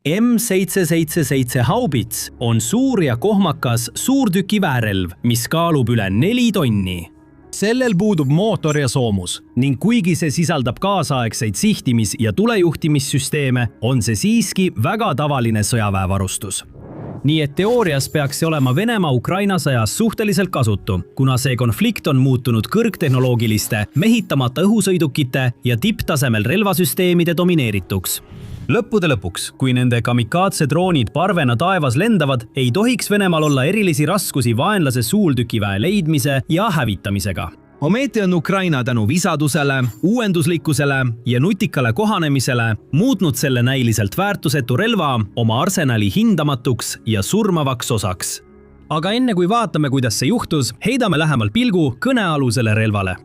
M777 haubits on suur ja kohmakas suurtükiväerelv, mis kaalub üle 4 tonni. Sellel puudub mootor ja soomus ning kuigi see sisaldab kaasaegseid sihtimis- ja tulejuhtimissüsteeme, on see siiski väga tavaline sõjaväevarustus. Nii et teoorias peaks see olema Venemaa-Ukraina sõjas suhteliselt kasutu, kuna see konflikt on muutunud kõrgtehnoloogiliste, mehitamata õhusõidukite ja tipptasemel relvasüsteemide domineerituks. Lõppude lõpuks, kui nende kamikaatse-droonid parvena taevas lendavad, ei tohiks Venemaal olla erilisi raskusi vaenlase suurtükiväe leidmise ja hävitamisega. Ometi on Ukraina tänu visadusele, uuenduslikkusele ja nutikale kohanemisele muutnud selle näiliselt väärtusetu relva oma arsenali hindamatuks ja surmavaks osaks. Aga enne kui vaatame, kuidas see juhtus, heidame lähemalt pilgu kõnealusele relvale.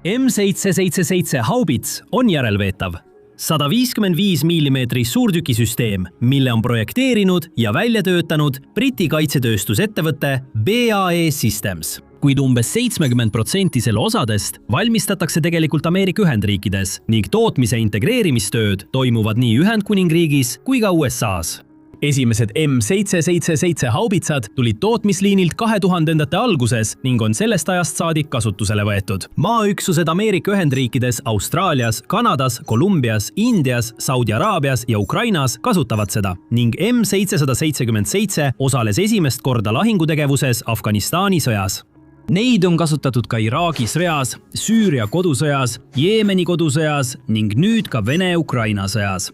M777 haubits on järelveetav. 155 mm suurtükisüsteem, mille on projekteerinud ja välja töötanud Briti kaitsetööstusettevõte BAE Systems. Kuid umbes 70% selle osadest valmistatakse tegelikult Ameerika Ühendriikides ning tootmise integreerimistööd toimuvad nii Ühendkuningriigis kui ka USA's. Esimesed M777 haubitsad tulid tootmisliinilt 2000-ndate alguses ning on sellest ajast saadik kasutusele võetud. Maaüksused Ameerika Ühendriikides, Austraalias, Kanadas, Kolumbias, Indias, Saudi Araabias ja Ukrainas kasutavad seda ning M777 osales esimest korda lahingutegevuses Afganistani sõjas. Neid on kasutatud ka Iraagi sõjas, Süüria kodusõjas, Jeemeni kodusõjas ning nüüd ka Vene-Ukraina sõjas.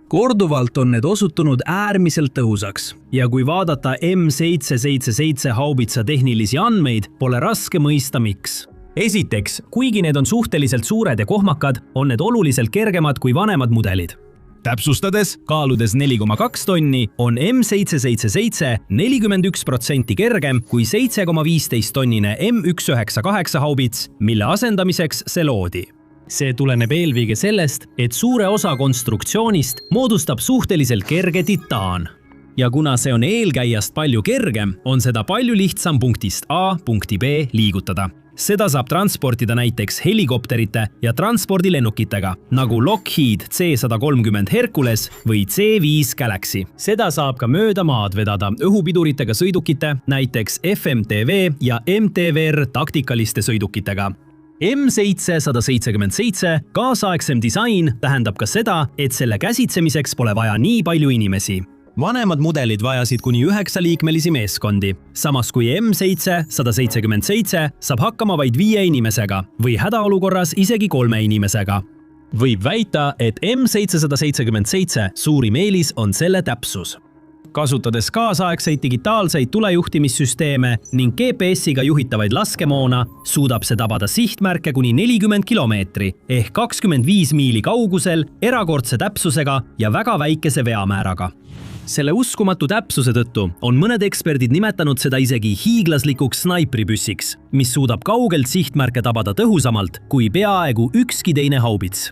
Korduvalt on need osutunud äärmiselt tõhusaks ja kui vaadata M777 haubitsa tehnilisi andmeid, pole raske mõista miks. Esiteks, kuigi need on suhteliselt suured ja kohmakad, on need oluliselt kergemad kui vanemad mudelid. Täpsustades, kaaludes 4,2 tonni, on M777 41% kergem kui 7,15 tonnine M198 haubits, mille asendamiseks see loodi. See tuleneb eelkõige sellest, et suure osa konstruktsioonist moodustab suhteliselt kerge titaan. Ja kuna see on eelkäijast palju kergem, on seda palju lihtsam punktist A punkti B liigutada. Seda saab transportida näiteks helikopterite ja transpordilennukitega, nagu Lockheed C-130 Hercules või C-5 Galaxy. Seda saab ka mööda maad vedada õhupiduritega sõidukite, näiteks FMTV ja MTVR taktikaliste sõidukitega. M777 kaasaegsem disain tähendab ka seda, et selle käsitsemiseks pole vaja nii palju inimesi. Vanemad mudelid vajasid kuni 9-liikmelisi meeskondi, samas kui M777 saab hakkama vaid 5 inimesega või hädaolukorras isegi 3 inimesega. Võib väita, et M777 suurim eelis on selle täpsus. Kasutades kaasaegseid digitaalseid tulejuhtimissüsteeme ning GPS-iga juhitavaid laskemoona, suudab see tabada sihtmärke kuni 40 kilomeetri ehk 25 miili kaugusel erakordse täpsusega ja väga väikese veamääraga. Selle uskumatu täpsuse tõttu on mõned eksperdid nimetanud seda isegi hiiglaslikuks snaipripüssiks, mis suudab kaugelt sihtmärke tabada tõhusamalt kui peaaegu ükski teine haubits.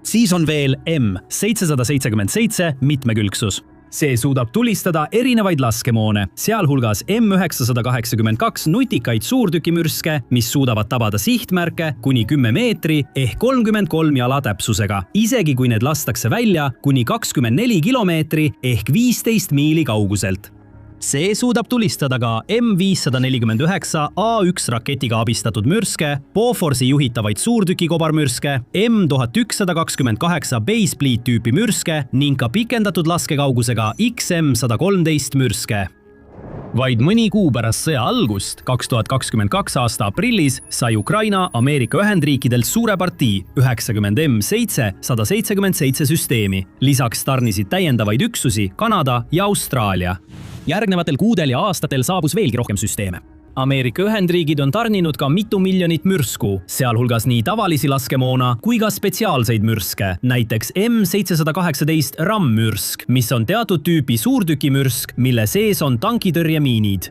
Siis on veel M777 mitmekülgsus. See suudab tulistada erinevaid laskemoone, sealhulgas M982 nutikaid suurtükimürske, mis suudavad tabada sihtmärke kuni 10 meetri ehk 33 jala täpsusega, isegi kui need lastakse välja kuni 24 kilomeetri ehk 15 miili kauguselt. See suudab tulistada ka M549 A1 raketiga abistatud mürske, Boforsi juhitavaid suurtükikobarmürske, M1128 Basebleed tüüpi mürske ning ka pikendatud laskekaugusega XM113 mürske. Vaid mõni kuu pärast sõja algust, 2022 aasta aprillis, sai Ukraina Ameerika Ühendriikidelt suure partii 90 M777 süsteemi. Lisaks tarnisid täiendavaid üksusi Kanada ja Austraalia. Järgnevatel kuudel ja aastatel saabus veelgi rohkem süsteeme. Ameerika Ühendriigid on tarninud ka mitu miljonit mürsku, sealhulgas nii tavalisi laskemoona kui ka spetsiaalseid mürske, näiteks M718 RAM-mürsk, mis on teatud tüüpi suurtükimürsk, mille sees on tankitõrjemiinid.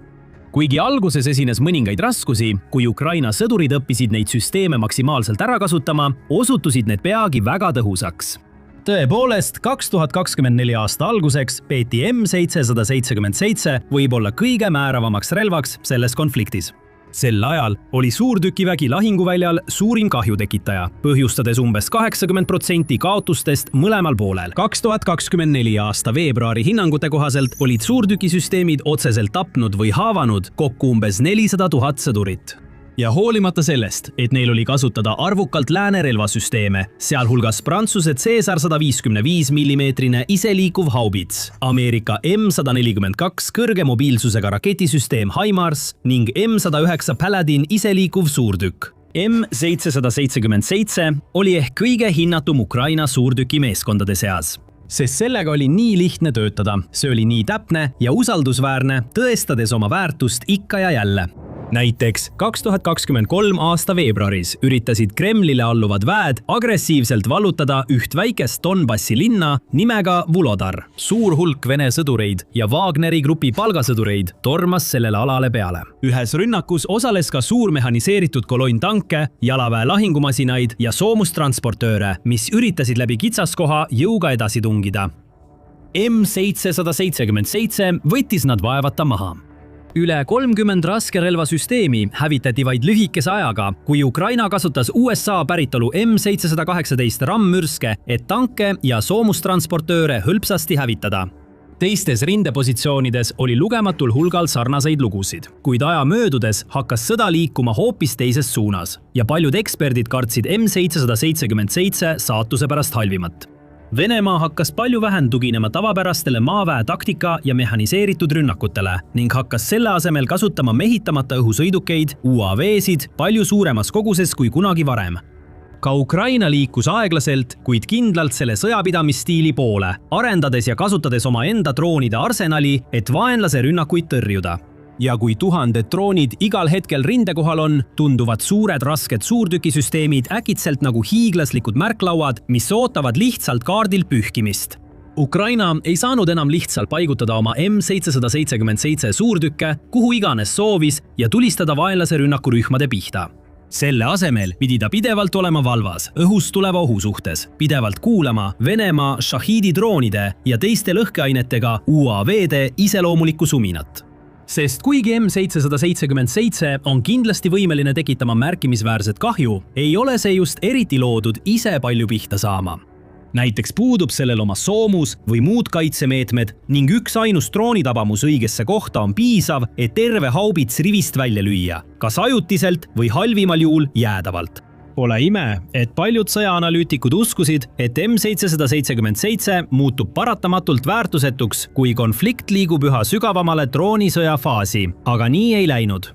Kuigi alguses esines mõningaid raskusi, kui Ukraina sõdurid õppisid neid süsteeme maksimaalselt ära kasutama, osutusid need peagi väga tõhusaks. Tõepoolest, 2024 aasta alguseks peeti M777 võib olla kõige määravamaks relvaks selles konfliktis. Sel ajal oli suurtükivägi lahinguväljal suurim kahjutekitaja, põhjustades umbes 80% kaotustest mõlemal poolel. 2024 aasta veebruari hinnangute kohaselt olid suurtükisüsteemid otseselt tapnud või haavanud kokku umbes 400 000 sõdurit. Ja hoolimata sellest, et neil oli kasutada arvukalt lääne relvasüsteeme, sealhulgas Prantsuse Caesar 155 mm iseliikuv haubits, Ameerika M142 kõrge mobiilsusega raketisüsteem HIMARS ning M109 Paladin iseliikuv suurtükk. M777 oli ehk kõige hinnatum Ukraina suurtükimeeskondade seas. Sest sellega oli nii lihtne töötada, see oli nii täpne ja usaldusväärne, tõestades oma väärtust ikka ja jälle. Näiteks 2023 aasta veebruaris üritasid Kremlile alluvad väed agressiivselt vallutada üht väikest Donbassi linna nimega Volodar. Suur hulk Vene sõdureid ja Wagneri grupi palgasõdureid tormas sellele alale peale. Ühes rünnakus osales ka suur mehhaniseeritud kolonn tanke, jalaväe lahingumasinaid ja soomustransportööre, mis üritasid läbi kitsaskoha jõuga edasi tungida. M777 võttis nad vaevata maha. Üle 30 raskerelvasüsteemi hävitati vaid lühikese ajaga, kui Ukraina kasutas USA päritolu M718 rammürske, et tanke ja soomustransportööre hõlpsasti hävitada. Teistes rindepositsioonides oli lugematul hulgal sarnaseid lugusid, kuid aja möödudes hakkas sõda liikuma hoopis teises suunas ja paljud eksperdid kartsid M777 saatuse pärast halvimat. Venemaa hakkas palju vähem tuginema tavapärastele maaväe taktika ja mehhaniseeritud rünnakutele ning hakkas selle asemel kasutama mehitamata õhusõidukeid, UAV-sid palju suuremas koguses kui kunagi varem. Ka Ukraina liikus aeglaselt, kuid kindlalt selle sõjapidamisstiili poole, arendades ja kasutades oma enda droonide arsenali, et vaenlase rünnakuid tõrjuda. Ja kui 1000 droonid igal hetkel rindekohal on, tunduvad suured rasked suurtükisüsteemid äkitselt nagu hiiglaslikud märklauad, mis ootavad lihtsalt kaardil pühkimist. Ukraina ei saanud enam lihtsalt paigutada oma M777 suurtükke, kuhu iganes soovis ja tulistada vaenlase rünnakurühmade pihta. Selle asemel pidi ta pidevalt olema valvas õhust tuleva ohu suhtes, pidevalt kuulama Venemaa Shahidi droonide ja teiste lõhkeainetega UAV-de iseloomulikku suminat. Sest kuigi M777 on kindlasti võimeline tekitama märkimisväärset kahju, ei ole see just eriti loodud ise palju pihta saama. Näiteks puudub sellel oma soomus või muud kaitsemeetmed ning üks ainus droonitabamus õigesse kohta on piisav, et terve haubits rivist välja lüüa, kas ajutiselt või halvimal juhul jäädavalt. Pole ime, et paljud sõjaanalüütikud uskusid, et M777 muutub paratamatult väärtusetuks, kui konflikt liigub üha sügavamale droonisõja faasi, aga nii ei läinud.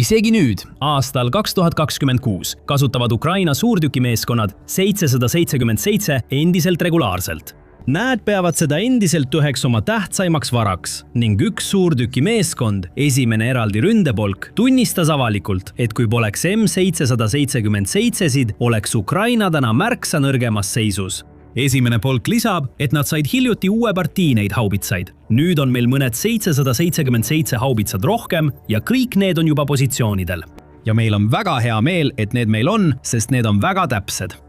Isegi nüüd, aastal 2026, kasutavad Ukraina suurtükimeeskonnad 777 endiselt regulaarselt. Nad peavad seda endiselt üheks oma tähtsaimaks varaks ning üks suurtükimeeskond, esimene eraldi ründepolk, tunnistas avalikult, et kui poleks M777-sid, oleks Ukraina täna märksa nõrgemas seisus. Esimene polk lisab, et nad said hiljuti uue partii neid haubitsaid. Nüüd on meil mõned 777 haubitsad rohkem ja kõik need on juba positsioonidel. Ja meil on väga hea meel, et need meil on, sest need on väga täpsed.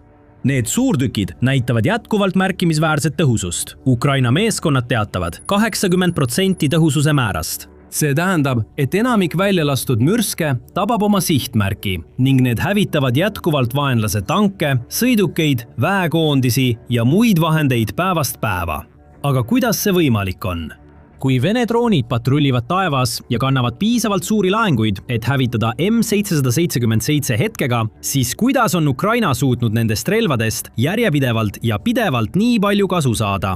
Need suurtükid näitavad jätkuvalt märkimisväärset tõhusust. Ukraina meeskonnad teatavad 80% tõhususe määrast. See tähendab, et enamik välja lastud mürske tabab oma sihtmärki ning need hävitavad jätkuvalt vaenlase tanke, sõidukeid, väekoondisi ja muid vahendeid päevast päeva. Aga kuidas see võimalik on? Kui Vene droonid patrullivad taevas ja kannavad piisavalt suuri laenguid, et hävitada M777 hetkega, siis kuidas on Ukraina suutnud nendest relvadest järjepidevalt ja pidevalt nii palju kasu saada?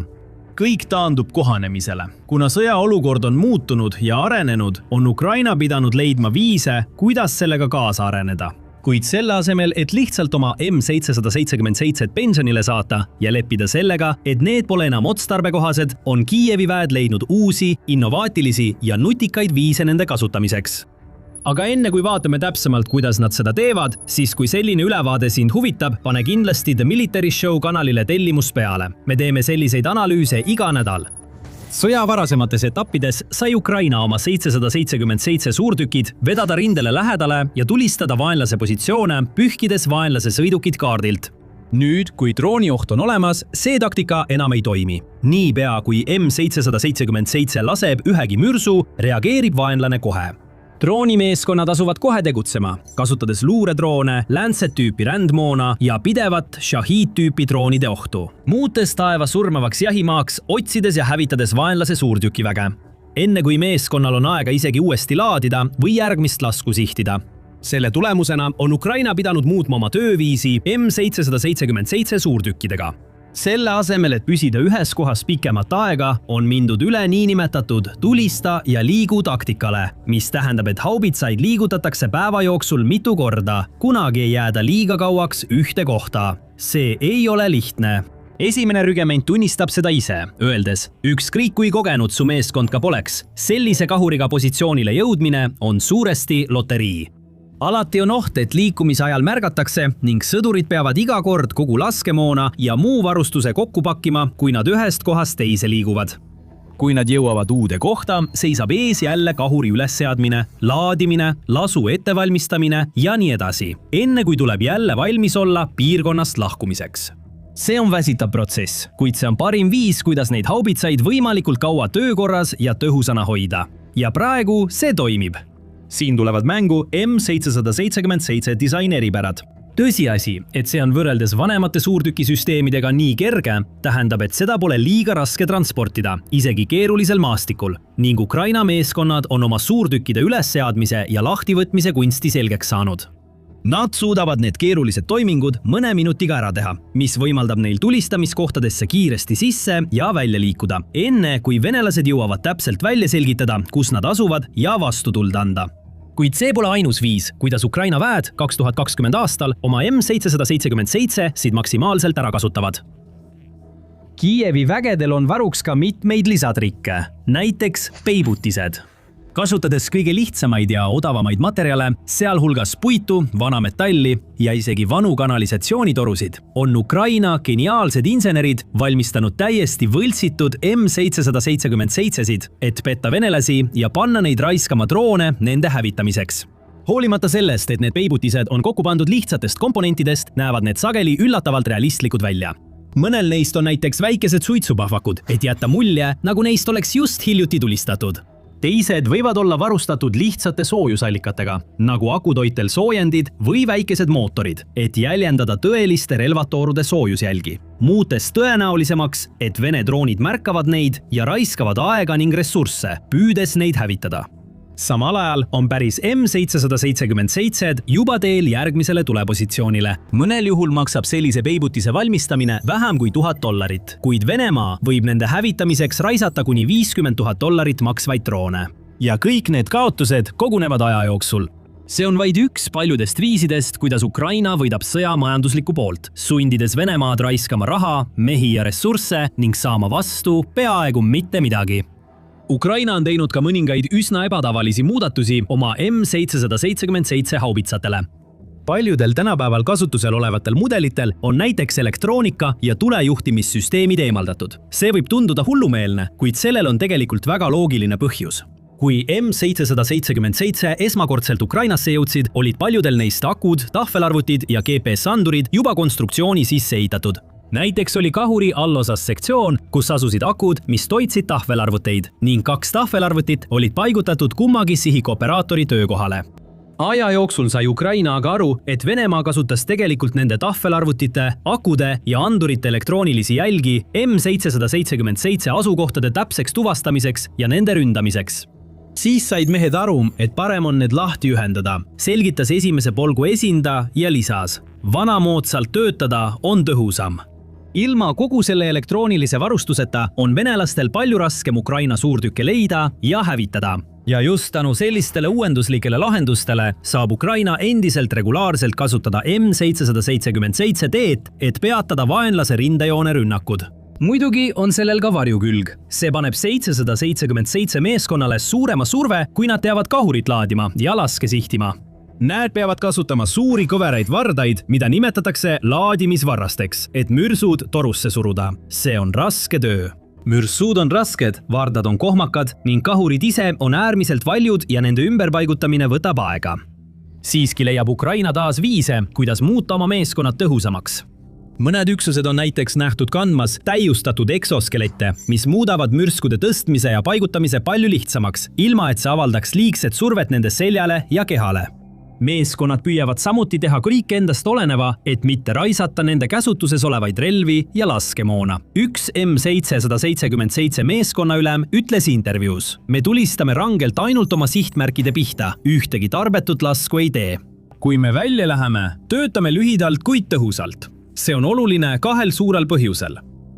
Kõik taandub kohanemisele. Kuna sõjaolukord on muutunud ja arenenud, on Ukraina pidanud leidma viise, kuidas sellega kaasa areneda. Kuid selle asemel, et lihtsalt oma M777 pensionile saata ja leppida sellega, et need pole enam otstarbekohased, on Kiievi väed leidnud uusi, innovaatilisi ja nutikaid viise nende kasutamiseks. Aga enne kui vaatame täpsemalt, kuidas nad seda teevad, siis kui selline ülevaade sind huvitab, pane kindlasti The Military Show kanalile tellimus peale. Me teeme selliseid analüüse iga nädal. Sõja varasemates etappides sai Ukraina oma 777 suurtükid vedada rindele lähedale ja tulistada vaenlase positsioone, pühkides vaenlase sõidukid kaardilt. Nüüd, kui droonioht on olemas, see taktika enam ei toimi. Niipea kui M777 laseb ühegi mürsu, reageerib vaenlane kohe. Droonimeeskonnad asuvad kohe tegutsema, kasutades luuredroone, Lancet-tüüpi rändmoona ja pidevat Shahid-tüüpi droonide ohtu, muutes taeva surmavaks jahimaaks, otsides ja hävitades vaenlase suurtükiväge. Enne kui meeskonnal on aega isegi uuesti laadida või järgmist lasku sihtida. Selle tulemusena on Ukraina pidanud muutma oma tööviisi M777 suurtükkidega. Selle asemel, et püsida ühes kohas pikemat aega, on mindud üle niinimetatud tulista ja liigu taktikale, mis tähendab, et haubitsaid liigutatakse päeva jooksul mitu korda, kunagi ei jääda liiga kauaks ühte kohta. See ei ole lihtne. Esimene rügement tunnistab seda ise, öeldes, ükskõik kui kogenud su meeskond ka poleks, sellise kahuriga positsioonile jõudmine on suuresti loterii. Alati on oht, et liikumise ajal märgatakse ning sõdurid peavad iga kord kogu laskemoona ja muu varustuse kokku pakkima, kui nad ühest kohast teise liiguvad. Kui nad jõuavad uude kohta, seisab ees jälle kahuri ülesseadmine, laadimine, lasu ettevalmistamine ja nii edasi, enne kui tuleb jälle valmis olla piirkonnast lahkumiseks. See on väsitav protsess, kuid see on parim viis, kuidas neid haubitsaid võimalikult kaua töökorras ja tõhusana hoida. Ja praegu see toimib. Siin tulevad mängu M777 disainieripärad. Tõsiasi, et see on võrreldes vanemate suurtükisüsteemidega nii kerge, tähendab, et seda pole liiga raske transportida, isegi keerulisel maastikul, ning Ukraina meeskonnad on oma suurtükkide ülesseadmise ja lahtivõtmise kunsti selgeks saanud. Nad suudavad need keerulised toimingud mõne minutiga ära teha, mis võimaldab neil tulistamiskohtadesse kiiresti sisse ja välja liikuda, enne kui venelased jõuavad täpselt välja selgitada, kus nad asuvad ja vastutuld anda. Kuid see pole ainus viis, kuidas Ukraina väed 2020 aastal oma M777 maksimaalselt ära kasutavad. Kiievi vägedel on varuks ka mitmeid lisatrikke, näiteks peibutised. Kasutades kõige lihtsamaid ja odavamaid materjale, sealhulgas puitu, vana metalli ja isegi vanu kanalisatsioonitorusid, on Ukraina geniaalsed insenerid valmistanud täiesti võltsitud M777-sid, et petta venelasi ja panna neid raiskama droone nende hävitamiseks. Hoolimata sellest, et need peibutised on kokku pandud lihtsatest komponentidest, näevad need sageli üllatavalt realistlikud välja. Mõnel neist on näiteks väikesed suitsupahvakud, et jätta mulje, nagu neist oleks just hiljuti tulistatud. Teised võivad olla varustatud lihtsate soojusallikatega, nagu akutoitel soojendid või väikesed mootorid, et jäljendada tõeliste relvatoorude soojusjälgi, muutes tõenäolisemaks, et Vene droonid märkavad neid ja raiskavad aega ning ressursse, püüdes neid hävitada. Samal ajal on päris M777 juba teel järgmisele tulepositsioonile. Mõnel juhul maksab sellise peibutise valmistamine vähem kui $1000, kuid Venemaa võib nende hävitamiseks raisata kuni $50,000 maksvaid droone. Ja kõik need kaotused kogunevad aja jooksul. See on vaid üks paljudest viisidest, kuidas Ukraina võidab sõja majanduslikku poolt, sundides Venemaad raiskama raha, mehi ja ressursse ning saama vastu peaaegu mitte midagi. Ukraina on teinud ka mõningaid üsna ebatavalisi muudatusi oma M777 haubitsatele. Paljudel tänapäeval kasutusel olevatel mudelitel on näiteks elektroonika ja tulejuhtimissüsteemid eemaldatud. See võib tunduda hullumeelne, kuid sellel on tegelikult väga loogiline põhjus. Kui M777 esmakordselt Ukrainasse jõudsid, olid paljudel neist akud, tahvelarvutid ja GPS-andurid juba konstruktsiooni sisse ehitatud. Näiteks oli kahuri allosas sektsioon, kus asusid akud, mis toitsid tahvelarvuteid, ning 2 tahvelarvutit olid paigutatud kummagi sihikoperaatori töökohale. Aja jooksul sai Ukraina aga aru, et Venemaa kasutas tegelikult nende tahvelarvutite, akude ja andurite elektroonilisi jälgi M777 asukohtade täpseks tuvastamiseks ja nende ründamiseks. Siis said mehed aru, et parem on need lahti ühendada, selgitas esimese polgu esindaja ja lisas. Vanamoodsalt töötada on tõhusam. Ilma kogu selle elektroonilise varustuseta on venelastel palju raskem Ukraina suurtükke leida ja hävitada. Ja just tänu sellistele uuenduslikele lahendustele saab Ukraina endiselt regulaarselt kasutada M777-d, et peatada vaenlase rindejoone rünnakud. Muidugi on sellel ka varjukülg. See paneb 777 meeskonnale suurema surve, kui nad teavad kahurit laadima ja laske sihtima. Need peavad kasutama suuri kõveraid vardaid, mida nimetatakse laadimisvarrasteks, et mürsud torusse suruda. See on raske töö. Mürsud on rasked, vardad on kohmakad ning kahurid ise on äärmiselt valjud ja nende ümberpaigutamine võtab aega. Siiski leiab Ukraina taas viise, kuidas muuta oma meeskonnad tõhusamaks. Mõned üksused on näiteks nähtud kandmas täiustatud eksoskelette, mis muudavad mürskude tõstmise ja paigutamise palju lihtsamaks, ilma et see avaldaks liigset survet nende seljale ja kehale. Meeskonnad püüavad samuti teha kõik endast oleneva, et mitte raisata nende käsutuses olevaid relvi ja laskemoona. Üks M777 meeskonnaülem ütles intervjuus: "Me tulistame rangelt ainult oma sihtmärkide pihta, ühtegi tarbetut lasku ei tee. Kui me välja läheme, töötame lühidalt, kuid tõhusalt. See on oluline kahel suurel põhjusel.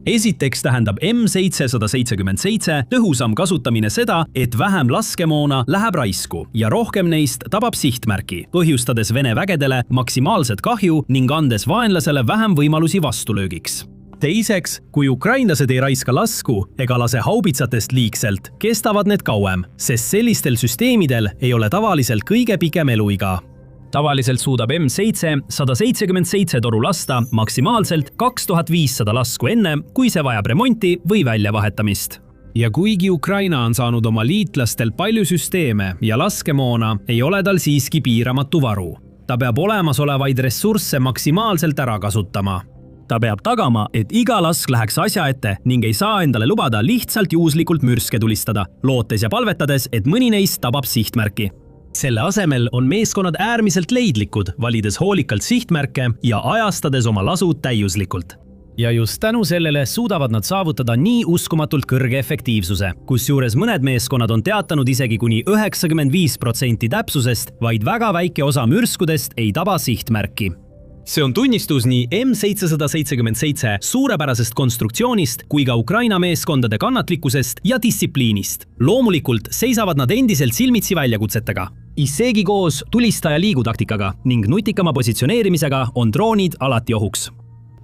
Esiteks tähendab M777 tõhusam kasutamine seda, et vähem laskemoona läheb raisku ja rohkem neist tabab sihtmärki, põhjustades Vene vägedele maksimaalset kahju ning andes vaenlasele vähem võimalusi vastulöögiks. Teiseks, kui ukrainlased ei raiska lasku ega lase haubitsatest liigselt, kestavad need kauem, sest sellistel süsteemidel ei ole tavaliselt kõige pikem eluiga. Tavaliselt suudab M777 toru lasta maksimaalselt 2500 lasku enne, kui see vajab remonti või väljavahetamist. Ja kuigi Ukraina on saanud oma liitlastel palju süsteeme ja laskemoona, ei ole tal siiski piiramatu varu. Ta peab olemasolevaid ressursse maksimaalselt ära kasutama. Ta peab tagama, et iga lask läheks asja ette ning ei saa endale lubada lihtsalt juhuslikult mürske tulistada, lootes ja palvetades, et mõni neist tabab sihtmärki. Selle asemel on meeskonnad äärmiselt leidlikud, valides hoolikalt sihtmärke ja ajastades oma lasud täiuslikult. Ja just tänu sellele suudavad nad saavutada nii uskumatult kõrge efektiivsuse, kusjuures mõned meeskonnad on teatanud isegi kuni 95% täpsusest, vaid väga väike osa mürskudest ei taba sihtmärki. See on tunnistus nii M777 suurepärasest konstruktsioonist kui ka Ukraina meeskondade kannatlikkusest ja distsipliinist. Loomulikult seisavad nad endiselt silmitsi väljakutsetega. Isegi koos tulistaja liigutaktikaga ning nutikama positsioneerimisega on droonid alati ohuks.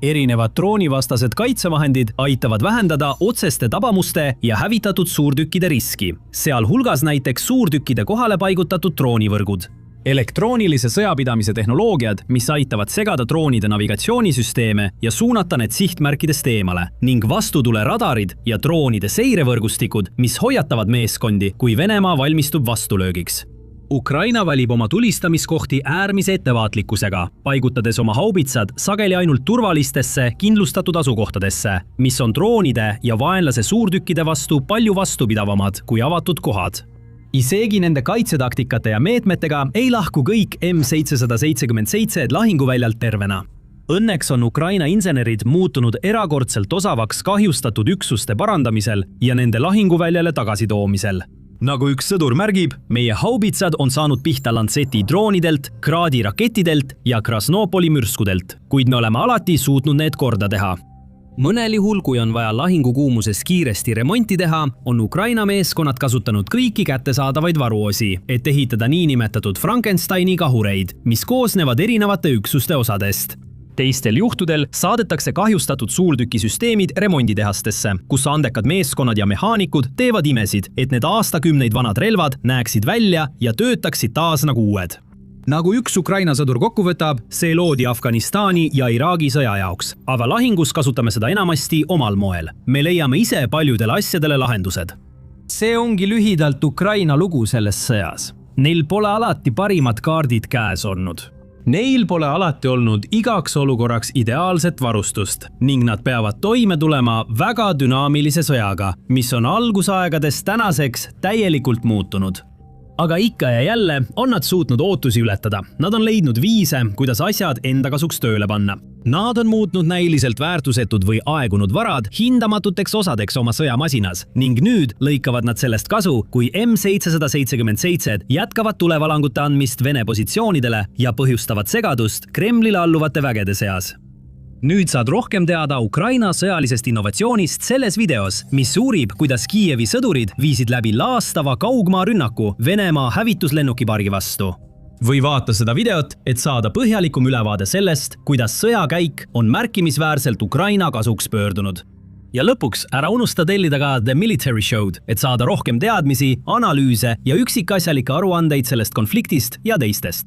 Erinevad droonivastased kaitsevahendid aitavad vähendada otseste tabamuste ja hävitatud suurtükkide riski, sealhulgas näiteks suurtükkide kohale paigutatud droonivõrgud. Elektroonilise sõjapidamise tehnoloogiad, mis aitavad segada droonide navigatsioonisüsteeme ja suunata need sihtmärkidest eemale, ning vastutuleraadarid ja droonide seirevõrgustikud, mis hoiatavad meeskondi, kui Venemaa valmistub vastulöögiks. Ukraina valib oma tulistamiskohti äärmise ettevaatlikkusega, paigutades oma haubitsad sageli ainult turvalistesse, kindlustatud asukohtadesse, mis on droonide ja vaenlase suurtükkide vastu palju vastupidavamad kui avatud kohad. Isegi nende kaitsetaktikate ja meetmetega ei lahku kõik M777 lahinguväljalt tervena. Õnneks on Ukraina insenerid muutunud erakordselt osavaks kahjustatud üksuste parandamisel ja nende lahinguväljale tagasitoomisel. Nagu üks sõdur märgib, meie haubitsad on saanud pihta Lanceti droonidelt, Gradi rakettidelt ja Krasnopoli mürskudelt, kuid me oleme alati suutnud need korda teha. Mõnel juhul, kui on vaja lahingukuumuses kiiresti remonti teha, on Ukraina meeskonnad kasutanud kõiki kättesaadavaid varuosi, et ehitada niinimetatud Frankensteini kahureid, mis koosnevad erinevate üksuste osadest. Teistel juhtudel saadetakse kahjustatud suurtükisüsteemid remonditehastesse, kus andekad meeskonnad ja mehaanikud teevad imesid, et need aastakümneid vanad relvad näeksid välja ja töötaksid taas nagu uued. Nagu üks Ukraina sõdur kokku võtab, see loodi Afganistani ja Iraagi sõja jaoks, aga lahingus kasutame seda enamasti omal moel. Me leiame ise paljudele asjadele lahendused. See ongi lühidalt Ukraina lugu selles sõjas. Neil pole alati parimad kaardid käes olnud. Neil pole alati olnud igaks olukorraks ideaalset varustust ning nad peavad toime tulema väga dünaamilise sõjaga, mis on algusaegades tänaseks täielikult muutunud. Aga ikka ja jälle on nad suutnud ootusi ületada. Nad on leidnud viise, kuidas asjad enda kasuks tööle panna. Nad on muutnud näiliselt väärtusetud või aegunud varad hindamatuteks osadeks oma sõjamasinas ning nüüd lõikavad nad sellest kasu, kui M777 jätkavad tulevalangute andmist Vene positsioonidele ja põhjustavad segadust Kremlile alluvate vägede seas. Nüüd saad rohkem teada Ukraina sõjalisest innovatsioonist selles videos, mis uurib, kuidas Kiievi sõdurid viisid läbi laastava kaugmaarünnaku Venemaa hävituslennukipargi vastu. Või vaata seda videot, et saada põhjalikum ülevaade sellest, kuidas sõjakäik on märkimisväärselt Ukraina kasuks pöördunud. Ja lõpuks ära unusta tellida ka The Military Show'd, et saada rohkem teadmisi, analüüse ja üksikasjalikke aruandeid sellest konfliktist ja teistest.